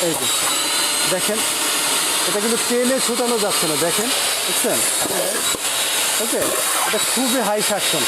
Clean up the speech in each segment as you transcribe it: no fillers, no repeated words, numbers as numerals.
এই যে দেখেন, এটা কিন্তু টেনে ছুটানো যাচ্ছে না, দেখেন বুঝছেন? ওকে, এটা খুবই হাই সাকশন।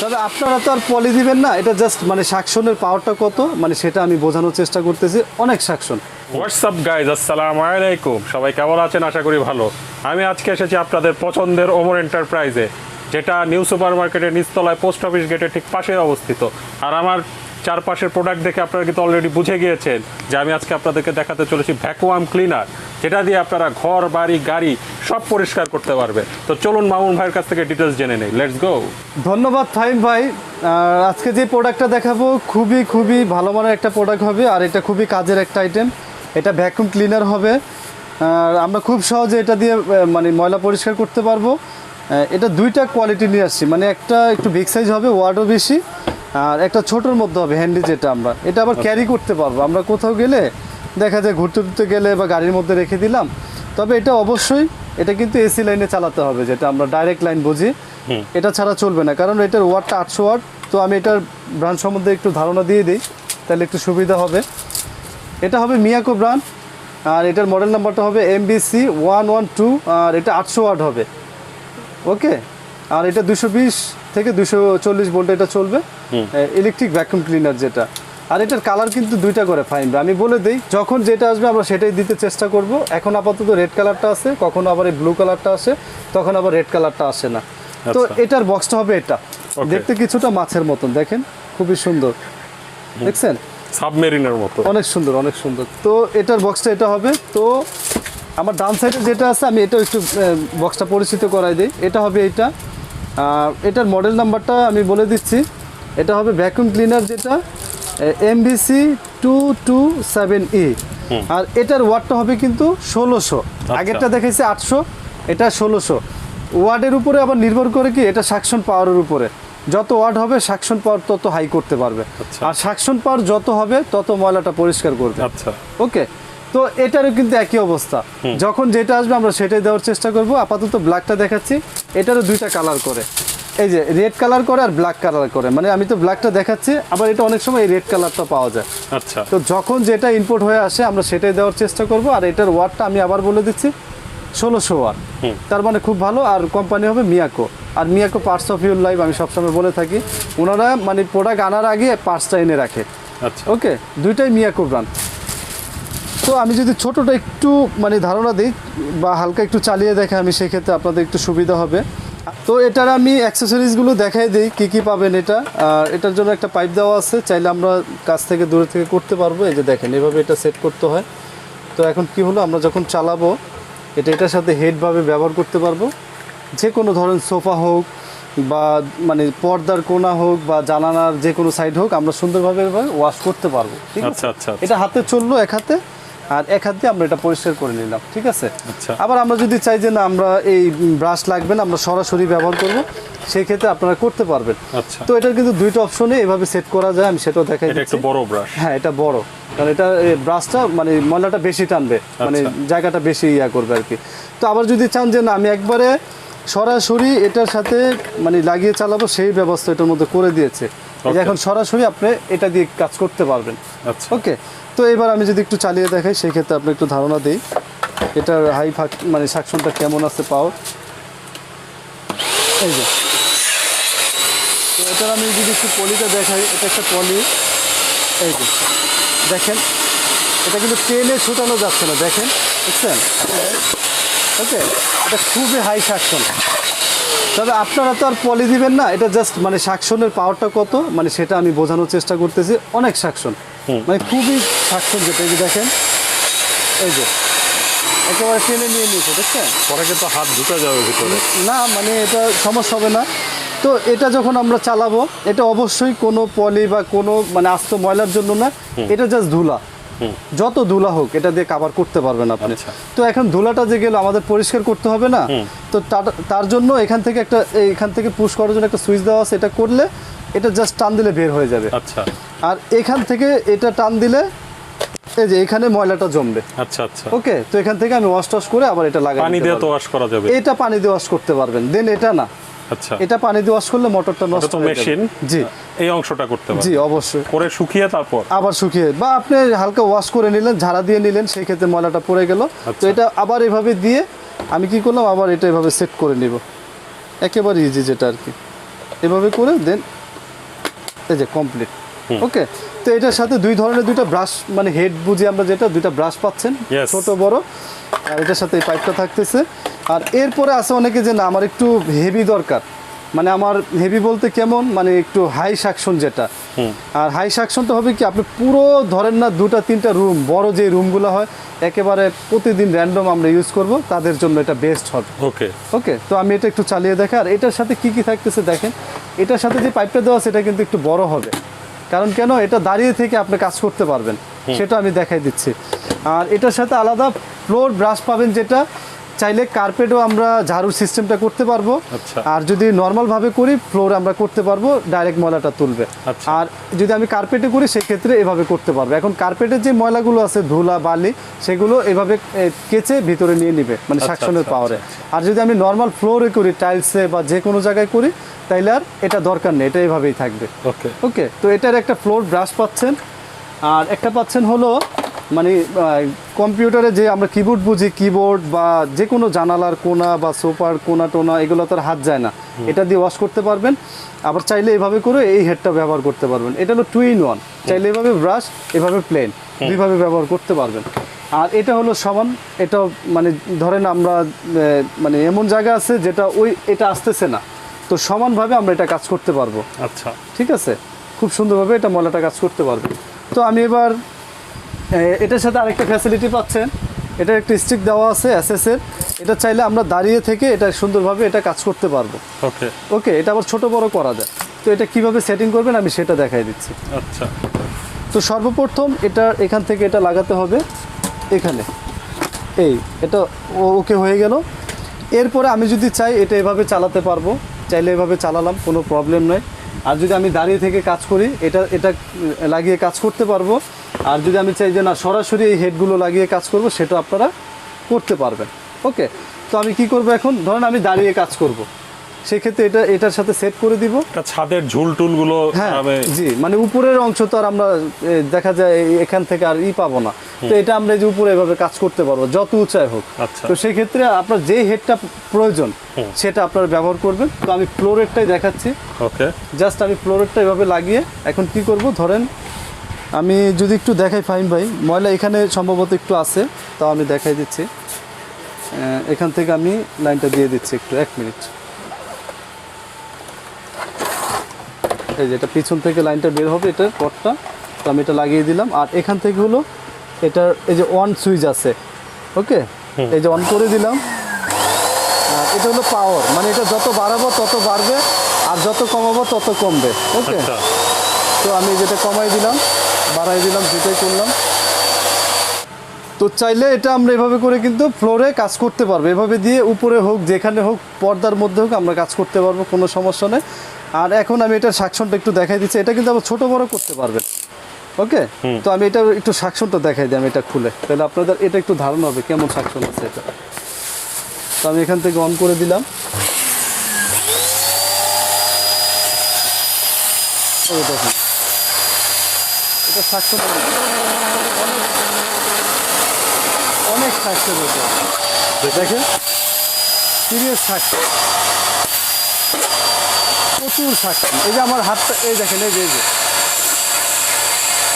তবে আপনারা তো আর পলি দিবেন না, এটা জাস্ট মানে সাকশনের পাওয়ারটা কত মানে সেটা আমি বোঝানোর চেষ্টা করতেছি। অনেক সাকশন। হোয়াটসঅ্যাপ গাইজ, আসসালামু আলাইকুম। সবাই কেমন আছেন? আশা করি ভালো। আমি আজকে এসেছি আপনাদের পছন্দের ওমর এন্টারপ্রাইজে, যেটা নিউ সুপার মার্কেটের নিচতলায় পোস্ট অফিস গেটের ঠিক পাশে অবস্থিত। আর আমার চারপাশের প্রোডাক্ট দেখে আপনারা কিন্তু অলরেডি বুঝে গিয়েছেন যে আমি আজকে আপনাদেরকে দেখাতে চলেছি ভ্যাকুয়াম ক্লিনার, যেটা দিয়ে আপনারা ঘর, বাড়ি, গাড়ি সব পরিষ্কার করতে পারবে। তো চলুন মামুন ভাইয়ের কাছ থেকে ডিটেলস জেনে নেই। Let's go. ধন্যবাদ ফাহিম ভাই। আজকে যে প্রোডাক্টটা দেখাবো খুবই ভালো মানের একটা প্রোডাক্ট হবে, আর এটা খুবই কাজের একটা আইটেম। এটা ভ্যাকুয়াম ক্লিনার হবে। আমরা খুব সহজে এটা দিয়ে মানে ময়লা পরিষ্কার করতে পারবো। এটা দুইটা কোয়ালিটি নিয়ে আসছি, মানে একটা একটু বিগ সাইজ হবে, ওয়াটও বেশি, আর একটা ছোটোর মধ্যে হবে হ্যান্ডি, যেটা আমরা এটা আবার ক্যারি করতে পারবো। আমরা কোথাও গেলে দেখা যায় ঘুরতে গেলে বা গাড়ির মধ্যে রেখে দিলাম। তবে এটা অবশ্যই এটা কিন্তু এসি লাইনে চালাতে হবে, যেটা আমরা ডাইরেক্ট লাইন বুঝি। এটা ছাড়া চলবে না, কারণ এটার ওয়াটটা 800 ওয়াট। তো আমি এটার ব্র্যান্ড সম্বন্ধে একটু ধারণা দিয়ে দিই, তাহলে একটু সুবিধা হবে। এটা হবে মিয়াকো ব্র্যান্ড, আর এটার মডেল নাম্বারটা হবে MBC112, আর এটা 800 ওয়াট হবে। ওকে, আর এটা 220 থেকে 240 ভোল্ট এটা চলবে, ইলেকট্রিক ভ্যাকুয়াম ক্লিনার যেটা। আর এটার কালার কিন্তু দুইটা করে ফাইন, আমি বলে দিই, যখন যেটা আসবে আমরা সেটাই দিতে চেষ্টা করব। এখন আপাতত রেড কালারটা আছে, কখনো আবার এই ব্লু কালারটা আসে, তখন আবার রেড কালারটা আসে না। তো এটার বক্সটা হবে এটা, দেখতে কিছুটা মাছের মতন, দেখেন খুবই সুন্দর, দেখছেন সাবমেরিনের মতো, অনেক সুন্দর অনেক সুন্দর। তো এটার বক্সটা এটা হবে। তো আমার ডান সাইডে যেটা আছে আমি এটাও একটু বক্সটা পরিচিত করাই দিই। এটা হবে এইটা, এটার মডেল নাম্বারটা আমি বলে দিচ্ছি। এটা হবে ভ্যাকুয়াম ক্লিনার, যেটা MBC227E, আর এটার ওয়াটটা হবে কিন্তু 1600। আগেরটা দেখাইছে 800, এটা 1600 ওয়াটের উপরে। আবার নির্ভর করে কি, এটা সাকশন পাওয়ারের উপরে, যত ওয়াট হবে সাকশন পাওয়ার তত হাই করতে পারবে, আর সাকশন পাওয়ার যত হবে তত ময়লাটা পরিষ্কার করবে। আচ্ছা, ওকে। তো এটারও কিন্তু একই অবস্থা, যখন যেটা আসবে আমরা সেটাই দেওয়ার চেষ্টা করব। আপাতত ব্ল্যাকটা দেখাচ্ছি। এটারও দুইটা কালার করে, এই যে রেড কালার করে আর ব্ল্যাক কালার করে, মানে আমি তো ব্ল্যাকটা দেখাচ্ছি, আবার এটা অনেক সময় এই রেড কালারটা পাওয়া যায়। আচ্ছা, তো যখন যেটা ইনপুট হয়ে আসে আমরা সেটাই দেওয়ার চেষ্টা করব। আর এটার ওয়াটটা আমি আবার বলে দিচ্ছি 1600 ওয়াট, তার মানে খুব ভালো। আর কোম্পানি হবে মিয়াকো, আর Miyako parts of your life আমি সবসময় বলে থাকি, ওনারা মানে প্রোডাক্ট আনার আগে পার্টসটা এনে রাখে। আচ্ছা, ওকে, দুইটাই মিয়াকো ব্র্যান্ড। তো আমি যদি ছোটোটা একটু মানে ধারণা দিই বা হালকা একটু চালিয়ে দেখে, আমি সেক্ষেত্রে আপনাদের একটু সুবিধা হবে। তো এটার আমি অ্যাক্সেসরিজগুলো দেখাই দিই কী পাবেন। এটা এটার জন্য একটা পাইপ দেওয়া আছে, চাইলে আমরা কাছ থেকে দূরে থেকে করতে পারবো। এই যে দেখেন, এভাবে এটা সেট করতে হয়। তো এখন কি হলো, আমরা যখন চালাবো এটা এটার সাথে হেডভাবে ব্যবহার করতে পারবো। যে কোনো ধরনের সোফা হোক বা মানে পর্দার কোণা হোক বা জানালার যে কোনো সাইড হোক, আমরা সুন্দরভাবে ওয়াশ করতে পারবো। ঠিক আছে, এটা হাতে চললো এক হাতে, আর এক হাত দিয়ে আমরা এটা পরিষ্কার করে নিলাম। ঠিক আছে। আবার আমরা যদি চাই যে না আমরা এই ব্রাশ লাগবে না, আমরা সরাসরি ব্যবহার করব, সেই ক্ষেত্রে আপনারা করতে পারবেন। তো এটার কিন্তু দুইটা অপশনে এভাবে সেট করা যায়, আমি সেটাও দেখাই দিচ্ছি। এটা একটু বড় ব্রাশ। হ্যাঁ, এটা বড়, কারণ এটা ব্রাশটা মানে ময়লাটা বেশি টানবে, মানে জায়গাটা বেশি ইয়া করবে আর কি। তো আবার যদি চান যে না আমি একবারে সরাসরি এটার সাথে মানে লাগিয়ে চালাবো, সেই ব্যবস্থা এটার মধ্যে করে দিয়েছে। এখন সরাসরি আপনি এটা দিয়ে কাজ করতে পারবেন। ওকে। তো এবার আমি যদি একটু চালিয়ে দেখাই, সেই ক্ষেত্রে আপনি একটু ধারণা দিই এটার হাই মানে সাকশনটা কেমন আছে পাওয়ার। এই যে, তো এটার আমি যদি একটু পলিটা দেখাই, এটা একটা পলি। এই যে দেখেন, এটা কিন্তু টেনে ছুটানো যাচ্ছে না, দেখেন বুঝছেন? ওকে, এটা খুবই হাই সাকশন। তবে আপনারা তো আর পলি দিবেন না, এটা জাস্ট মানে সাকশনের পাওয়ারটা কত মানে সেটা আমি বোঝানোর চেষ্টা করতেছি। অনেক সাকশন, মানে খুবই সাকশন, যেটা এই যে দেখেন, এই যে একেবারে টেনে নিয়ে নিয়েছে, দেখছেন? পরে কিন্তু হাত ঢুকে যাবে ভিতরে, না মানে এটা সমস্যা হবে না। তো এটা যখন আমরা চালাবো, এটা অবশ্যই কোনো পলি বা কোনো মানে আস্ত ময়লার জন্য না, এটা জাস্ট ধুলা, যত ধুলা হোক এটা দিয়ে কাভার করতে পারবেন আপনি। তো এখন ধুলাটা যে গেল আমাদের পরিষ্কার করতে হবে না, তো তার জন্য এখান থেকে পুশ করার জন্য একটা সুইচ দেওয়া আছে, এটা করলে এটা জাস্ট টান দিলে বের হয়ে যাবে। আচ্ছা, আর এখান থেকে এটা টান দিলে এই যে এখানে ময়লাটা জমবে। আচ্ছা আচ্ছা, ওকে। তো এখান থেকে আমি ওয়াশ করে আবার এটা লাগাই, পানি দিয়ে তো ওয়াশ করা যাবে, এটা পানি দিয়ে ওয়াশ করতে পারবেন। দেন এটা না, আচ্ছা, এটা পানি দিয়ে ওয়াশ করলে মোটরটা নষ্ট হয়ে যাবে। মেশিন জি, এই অংশটা করতে পারবে। জি অবশ্যই। পরে শুকিয়ে তারপর আবার শুকিয়ে বা আপনি হালকা ওয়াশ করে নিলেন, ঝাড়া দিয়ে নিলেন, সেই ক্ষেত্রে ময়লাটা পড়ে গেল। তো এটা আবার এভাবে দিয়ে আমি কি করলাম, আবার এটা এভাবে সেট করে নিব, একেবারে ইজি যেটা আর কি। এভাবে করে দেন, এই যে কমপ্লিট। ওকে, তো এটার সাথে দুই ধরনের দুইটা ব্রাশ, মানে হেড বুঝি আমরা যেটা, দুইটা ব্রাশ পাচ্ছেন, ছোট বড়। আর এটার সাথে এই পাইপটা থাকতেছে। আর এরপরে আছে অনেকে যে না আমার একটু হেভি দরকার, মানে আমার হেভি বলতে কেমন, মানে একটু হাই সাকশন যেটা। আর হাই সাকশনটা হবে কি, আপনি পুরো ধরেন না 2-3টা রুম, বড় যে রুমগুলো হয় একেবারে প্রতিদিন র্যান্ডম আমরা ইউজ করব, তাদের জন্য এটা বেস্ট হবে। ওকে ওকে, তো আমি এটা একটু চালিয়ে দেখা। আর এটার সাথে কি কি থাকতেছে দেখেন, এটার সাথে যে পাইপটা দেওয়া আছে এটা কিন্তু একটু বড় হবে, কারণ কেন, এটা দাঁড়িয়ে থেকে আপনি কাজ করতে পারবেন, সেটা আমি দেখাই দিচ্ছি। আর এটার সাথে আলাদা ফ্লোর ব্রাশ পাবেন, যেটা চাইলে কার্পেটও আমরা ঝাড়ুর সিস্টেমটা করতে পারবো। আর যদি নর্মালভাবে করি ফ্লোর আমরা করতে পারবো, ডাইরেক্ট ময়লাটা তুলবে। আর যদি আমি কার্পেটে করি সেক্ষেত্রে এভাবে করতে পারবো। এখন কার্পেটের যে ময়লাগুলো আছে, ধুলা বালি, সেগুলো এভাবে কেচে ভিতরে নিয়ে নিবে, মানে সাকশনের পাওয়ারে। আর যদি আমি নর্মাল ফ্লোরে করি, টাইলসে বা যে কোনো জায়গায় করি, তাইলে আর এটা দরকার নেই, এটা এভাবেই থাকবে। ওকে ওকে, তো এটার একটা ফ্লোর ব্রাশ পাচ্ছেন। আর একটা পাচ্ছেন হলো মানে কম্পিউটারে যে আমরা কিবোর্ড বুঝি, কিবোর্ড বা যে কোনো জানালার কোনা বা সোফার কোনা টোনা, এগুলো তো আর হাত যায় না, এটা দিয়ে ওয়াশ করতে পারবেন। আবার চাইলে এভাবে করে এই হেডটা ব্যবহার করতে পারবেন। এটা হলো 2-in-1, চাইলে এভাবে ব্রাশ, এভাবে প্লেন, দুইভাবে ব্যবহার করতে পারবেন। আর এটা হলো সমান, এটা মানে ধরেন আমরা মানে এমন জায়গা আছে যেটা এটা আসতেছে না, তো সমানভাবে আমরা এটা কাজ করতে পারবো। আচ্ছা, ঠিক আছে, খুব সুন্দরভাবে এটা ময়লাটা কাজ করতে পারবে। তো আমি এবার এটার সাথে আরেকটা ফ্যাসিলিটি পাচ্ছেন, এটা একটা স্টিক দেওয়া আছে এসএসের, এটা চাইলে আমরা দাঁড়িয়ে থেকে এটা সুন্দরভাবে এটা কাজ করতে পারবো। ওকে ওকে, এটা আবার ছোট বড় করা যায়। তো এটা কিভাবে সেটিং করবেন আমি সেটা দেখাই দিচ্ছি। আচ্ছা, তো সর্বপ্রথম এটা এখান থেকে এটা লাগাতে হবে এখানে, এটা ওকে হয়ে গেল। এরপরে আমি যদি চাই এটা এভাবে চালাতে পারবো, চাইলে এভাবে চালালাম, কোনো প্রবলেম নয়। আর যদি আমি দাঁড়িয়ে থেকে কাজ করি, এটা লাগিয়ে কাজ করতে পারবো। আর যদি আমি চাই যে না সরাসরি এই হেডগুলো লাগিয়ে কাজ করব, সেটা আপনারা করতে পারবেন। ওকে, তো আমি কি করব, এখন ধরেন আমি দাঁড়িয়ে কাজ করব, সেক্ষেত্রে এটার সাথে সেট করে দিব। ছাদের ঝুল টুলগুলো, হ্যাঁ জি, মানে উপরের অংশ তো আর আমরা দেখা যায় এখান থেকে আর পাবো না, তো এটা আমরা যে উপরে এভাবে কাজ করতে পারবো যত উঁচাই হোক। তো সেই ক্ষেত্রে আপনার যে হেডটা প্রয়োজন সেটা আপনারা ব্যবহার করবেন। তো আমি ফ্লোরেরটাই দেখাচ্ছি। ওকে, জাস্ট আমি ফ্লোরেরটা এভাবে লাগিয়ে এখন কি করব, ধরেন আমি যদি একটু দেখাই ফাহিম ভাই, ময়লা এখানে সম্ভবত একটু আছে, তাও আমি দেখাই দিচ্ছি। এখান থেকে আমি লাইনটা দিয়ে দিচ্ছি, একটু 1 মিনিট। এই যে এটা পিছন থেকে লাইনটা বের হবে, এটার কটটা, তো আমি এটা লাগিয়ে দিলাম। আর এখান থেকে হলো এটার এই যে অন সুইচ আছে, ওকে, এই যে অন করে দিলাম। এটা হলো পাওয়ার, মানে এটা যত বাড়াবো তত বাড়বে, আর যত কমাবো তত কমবে। ওকে, তো আমি যেটা কমাই দিলাম, বাড়াই দিলাম, যেটাই করলাম। তো চাইলে এটা আমরা এভাবে করে কিন্তু ফ্লোরে কাজ করতে পারবো, এভাবে দিয়ে উপরে হোক যেখানে হোক, পর্দার মধ্যে হোক আমরা কাজ করতে পারবো, কোনো সমস্যা নেই। আর এখন আমি এটার সাকশনটা একটু দেখাই দিচ্ছি, এটা কিন্তু আবার ছোট বড় করতে পারবেন। ওকে, তো আমি এটা একটু সাকশনটা দেখাই দিই, আমি এটা খুলে, তাহলে আপনাদের এটা একটু ধারণা হবে কেমন সাকশন আছে এটা। তো আমি এখান থেকে অন করে দিলাম। এই দেখুন, এটা সাকশন অনেক সাকশন, এটা দেখেন সিরিয়াস সাকশন, প্রচুর সাকশন। এই যে আমার হাতটা, এই দেখেন, এই যে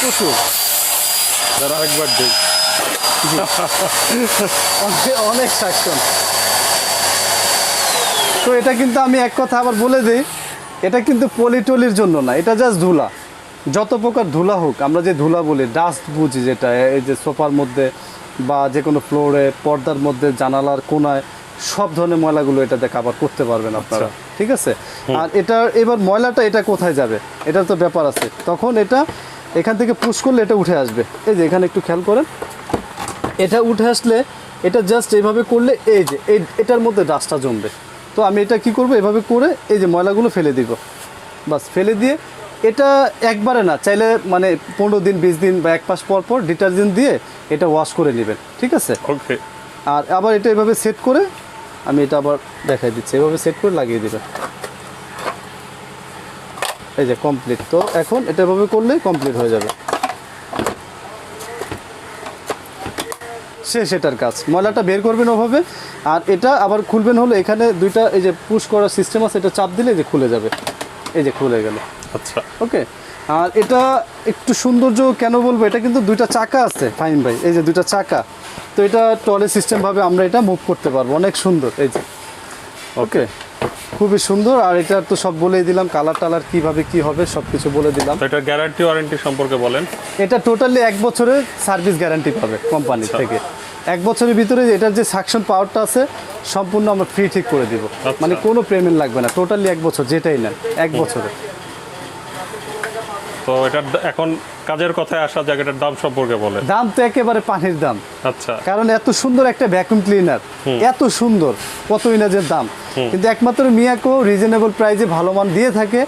প্রচুর, আরেকবার দিই, অনেক সাকশন। তো এটা কিন্তু আমি এক কথা আবার বলে দিই, এটা কিন্তু পলিটলির জন্য না, এটা জাস্ট ধুলা। যত প্রকার ধুলা হোক, আমরা যে ধুলা বলি ডাস্ট বুঝি, যেটা এই যে সোফার মধ্যে বা যে কোনো ফ্লোরে, পর্দার মধ্যে, জানালার কোনায়, সব ধরনের ময়লাগুলো এটাতে কাভার করতে পারবেন আপনারা। ঠিক আছে, আর এটা এবার ময়লাটা এটা কোথায় যাবে, এটার তো ব্যাপার আছে। তখন এটা এখান থেকে পুশ করলে এটা উঠে আসবে। এই যে এখানে একটু খেয়াল করেন, এটা উঠে আসলে এটা জাস্ট এইভাবে করলে এই যে এটার মধ্যে ডাস্টটা জমবে। তো আমি এটা কি করব, এভাবে করে এই যে ময়লাগুলো ফেলে দিব, বাস ফেলে দিয়ে এটা একবারে না, চাইলে মানে 15 দিন 20 দিন বা 1 মাস পর পর ডিটারজেন্ট দিয়ে এটা ওয়াশ করে নেবেন। ঠিক আছে, ওকে। আর আবার এটা এভাবে সেট করে আমি এটা আবার দেখাই দিচ্ছি, এভাবে সেট করে লাগিয়ে দেবেন। এই যে কমপ্লিট। তো এখন এটা এভাবে করলেই কমপ্লিট হয়ে যাবে, শেষ এটার কাজ। ময়লাটা বের করবেন ওভাবে, আর এটা আবার খুলবেন হলো এখানে দুইটা এই যে পুশ করার সিস্টেম আছে, এটা চাপ দিলে এই যে খুলে যাবে, এই যে খুলে গেল। আচ্ছা ওকে। আর এটা একটু সৌন্দর্য কেন বলবো, এটা কিন্তু দুইটা চাকা আছে ফাহিম ভাই, এই যে দুইটা চাকা। তো এটা ট্রলি সিস্টেম ভাবে আমরা এটা মুভ করতে পারবো, অনেক সুন্দর। এই যে ওকে, খুবই সুন্দর। আর এটা তো সব বলেই দিলাম, কালার টালার কিভাবে কি হবে সব কিছু বলে দিলাম। তো এটা গ্যারান্টি ওয়ারেন্টি সম্পর্কে বলেন। এটা টোটালি 1 বছরের সার্ভিস গ্যারান্টি পাবে কোম্পানি থেকে। 1 বছরের ভিতরে এটার যে সাকশন পাওয়ারটা আছে সম্পূর্ণ আমরা ফ্রি ঠিক করে দিব, মানে কোনো পেমেন্ট লাগবে না, টোটালি 1 বছর যেটাই নেন 1 বছরে। তো এটার এখন কাজের কথায় আসা যাক, এটার দাম সম্পর্কে বলেন। দাম তো একেবারে পানির দাম। আচ্ছা, কারণ এত সুন্দর একটা ভ্যাকুয়াম ক্লিনার, এত সুন্দর, কতই না যে দাম, কিন্তু একমাত্র মিয়াকো রিজনেবল প্রাইসে ভালো মান দিয়ে থাকে।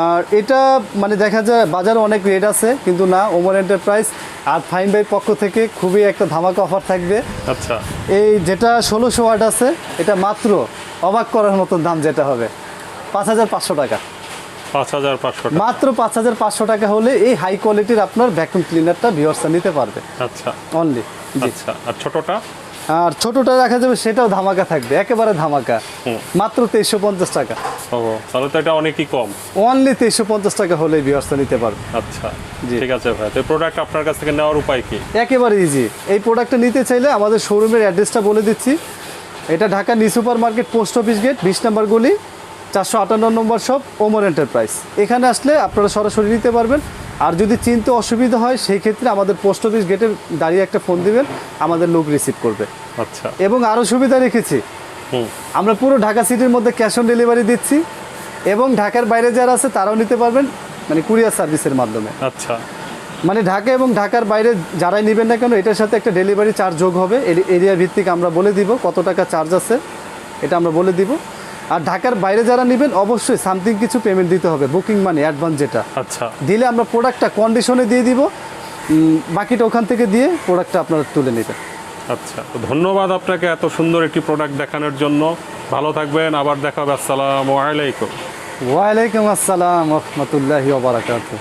আর এটা মানে দেখা যায় বাজারে অনেক রেট আছে, কিন্তু না, ওমর এন্টারপ্রাইজ আর ফাহিম ভাইয়ের পক্ষ থেকে খুবই একটা ধামাকা অফার থাকবে। আচ্ছা, এই যেটা 1600 ওয়াট আছে এটা মাত্র অবাক করার মতন দাম, যেটা হবে 5500 টাকা। 5500 টাকা, মাত্র 5500 টাকা হলে এই হাই কোয়ালিটির আপনার ভ্যাকুয়াম ক্লিনারটা ভিউয়ার্সরা নিতে পারবে আচ্ছা অনলি। আচ্ছা। আর ছোটটা? আর ছোটটা রাখা যাবে, সেটাও ধামাকা থাকবে, একেবারে ধামাকা, মাত্র 2350 টাকা। ও, তাহলে তো এটা অনেকই কম। অনলি 2350 টাকা হলে ভিউয়ার্সরা নিতে পারবে। আচ্ছা, ঠিক আছে ভাই। তো এই প্রোডাক্ট আপনার কাছ থেকে নেওয়ার উপায় কি? একেবারে ইজি। এই প্রোডাক্টটা নিতে চাইলে আমাদের শোরুমের অ্যাড্রেসটা বলে দিচ্ছি। এটা Dhaka new super market, post office gate, 20 number গলি, 458 নম্বর শপ, ওমর এন্টারপ্রাইজ। এখানে আসলে আপনারা সরাসরি নিতে পারবেন। আর যদি চিনতে অসুবিধা হয় সেই ক্ষেত্রে আমাদের পোস্ট অফিস গেটে দাঁড়িয়ে একটা ফোন দিবেন, আমাদের লোক রিসিভ করবে। আচ্ছা। এবং আরও সুবিধা রেখেছি, আমরা পুরো ঢাকা সিটির মধ্যে ক্যাশ অন ডেলিভারি দিচ্ছি, এবং ঢাকার বাইরে যারা আছে তারাও নিতে পারবেন, মানে কুরিয়ার সার্ভিসের মাধ্যমে। আচ্ছা, মানে ঢাকা এবং ঢাকার বাইরে যারাই নেবেন না কেন এটার সাথে একটা ডেলিভারি চার্জ যোগ হবে। এরিয়া ভিত্তিক আমরা বলে দিব কত টাকা চার্জ আছে, এটা আমরা বলে দিব। আর ঢাকার বাইরে যারা নেবেন অবশ্যই সামথিং কিছু পেমেন্ট দিতে হবে, বুকিং মানি অ্যাডভান্স, যেটা আচ্ছা দিলে আমরা প্রোডাক্টটা কন্ডিশনে দিয়ে দিব, বাকিটা ওখান থেকে দিয়ে প্রোডাক্টটা আপনারা তুলে নেবেন। আচ্ছা, তো ধন্যবাদ আপনাকে এত সুন্দর একটি প্রোডাক্ট দেখানোর জন্য। ভালো থাকবেন, আবার দেখা হবে। আসসালামু আলাইকুম। ওয়ালাইকুম আসসালাম ওয়া রাহমাতুল্লাহি ওয়া বারাকাতুহু।